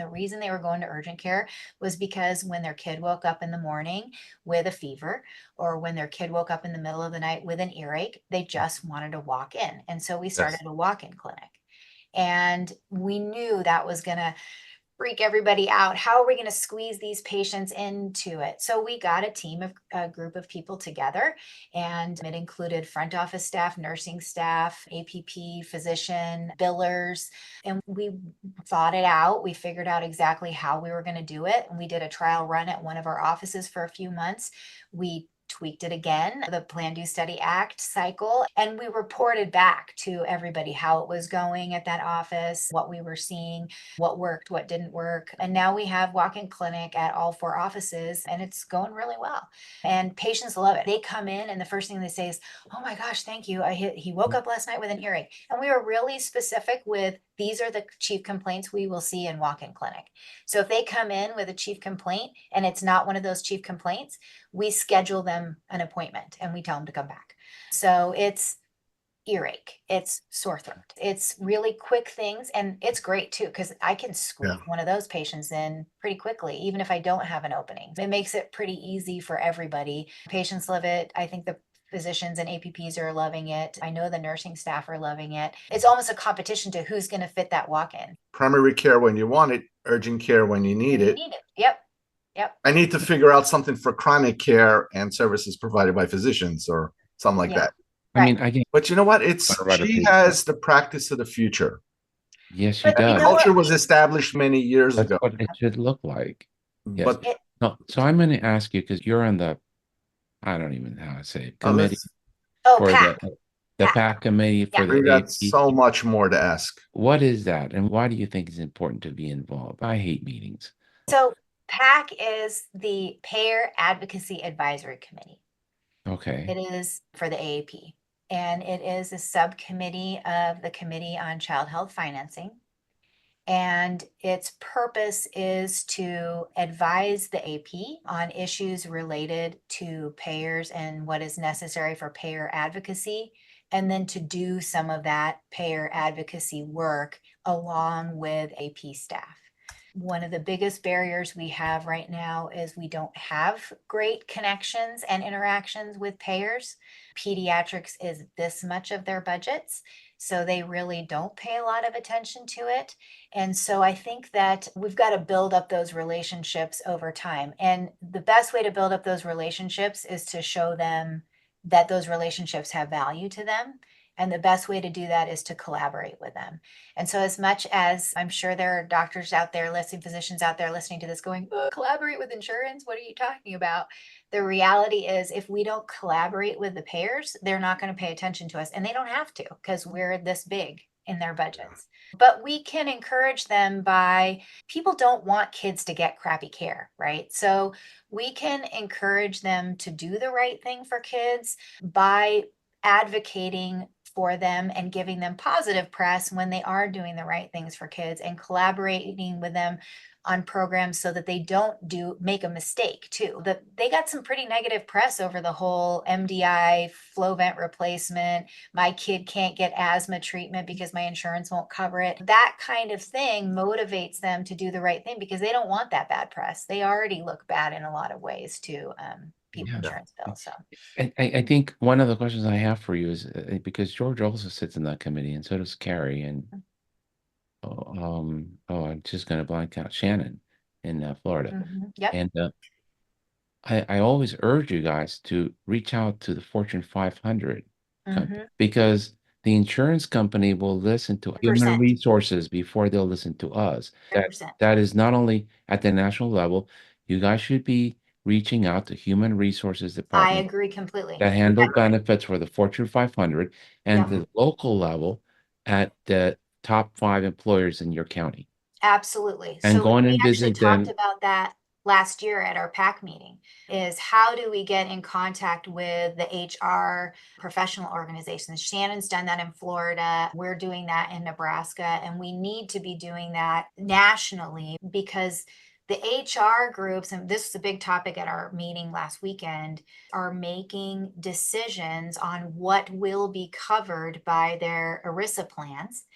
The reason they were going to urgent care was because when their kid woke up in the morning with a fever, or when their kid woke up in the middle of the night with an earache, they just wanted to walk in. And so we started Yes. a walk-in clinic. And we knew that was going to freak everybody out. How are we going to squeeze these patients into it? So we got a group of people together, and it included front office staff, nursing staff, APP, physician, billers, and we thought it out. We figured out exactly how we were going to do it. And we did a trial run at one of our offices for a few months. We tweaked it again, the Plan, Do, Study, Act cycle, and we reported back to everybody how it was going at that office, what we were seeing, what worked, what didn't work. And now we have walk-in clinic at all 4 offices, and it's going really well. And patients love it. They come in and the first thing they say is, "Oh my gosh, thank you. He woke up last night with an earache." And we were really specific with, these are the chief complaints we will see in walk-in clinic. So if they come in with a chief complaint and it's not one of those chief complaints, we schedule them an appointment and we tell them to come back. So it's earache, it's sore throat, it's really quick things. And it's great too, because I can Yeah. squeeze one of those patients in pretty quickly, even if I don't have an opening. It makes it pretty easy for everybody. Patients love it. I think the physicians and APPs are loving it. I know the nursing staff are loving it. It's almost a competition to who's going to fit that walk in Primary care when you want it, urgent care when you need when you it. need it. Yep. Yep. I need to figure out something for chronic care and services provided by physicians or something like Yeah. that. I Right. mean, I can But you know what? It's write a she paper. has the practice of the future. Yes, she But you The know does. what? culture was established many years That's ago. what it should look like. Yes. But It, No, so I'm going to ask you because you're on the, I don't even know how to say it, committee let's oh, for the PAC. PAC committee Yeah. for the we got AP. so much more to ask. What is that, and why do you think it's important to be involved? I hate meetings. So PAC is the Payer Advocacy Advisory Committee. Okay. It is for the AAP, and it is a subcommittee of the Committee on Child Health Financing. And its purpose is to advise the AP on issues related to payers and what is necessary for payer advocacy, and then to do some of that payer advocacy work along with AP staff. One of the biggest barriers we have right now is we don't have great connections and interactions with payers. Pediatrics is this much of their budgets, so they really don't pay a lot of attention to it. And so I think that we've got to build up those relationships over time. And the best way to build up those relationships is to show them that those relationships have value to them. And the best way to do that is to collaborate with them. And so, as much as I'm sure there are doctors out there listening, physicians out there listening to this going, "Oh, collaborate with insurance? What are you talking about?" The reality is, if we don't collaborate with the payers, they're not going to pay attention to us. And they don't have to, because we're this big in their budgets. But we can encourage them by, people don't want kids to get crappy care, right? So we can encourage them to do the right thing for kids by advocating for them and giving them positive press when they are doing the right things for kids, and collaborating with them on programs so that they don't make a mistake too. That they got some pretty negative press over the whole MDI flow vent replacement. My kid can't get asthma treatment because my insurance won't cover it. That kind of thing motivates them to do the right thing because they don't want that bad press. They already look bad in a lot of ways to people Yeah. insurance bills. So I think one of the questions I have for you is because George also sits in that committee, and so does Carrie, and I'm just going to blank out Shannon in Florida. yep. And I always urge you guys to reach out to the Fortune 500 company because the insurance company will listen to human 100%. resources before they'll listen to us. 100%. That is not only at the national level. You guys should be reaching out to human resources I department agree completely. that handle benefits for the Fortune 500 and Yep. the local level at the top 5 employers in your county. Absolutely. And So go in we and actually visit talked them. about that last year at our PAC meeting, is how do we get in contact with the HR professional organizations? Shannon's done that in Florida. We're doing that in Nebraska, and we need to be doing that nationally because the HR groups, and this was a big topic at our meeting last weekend, are making decisions on what will be covered by their ERISA plans.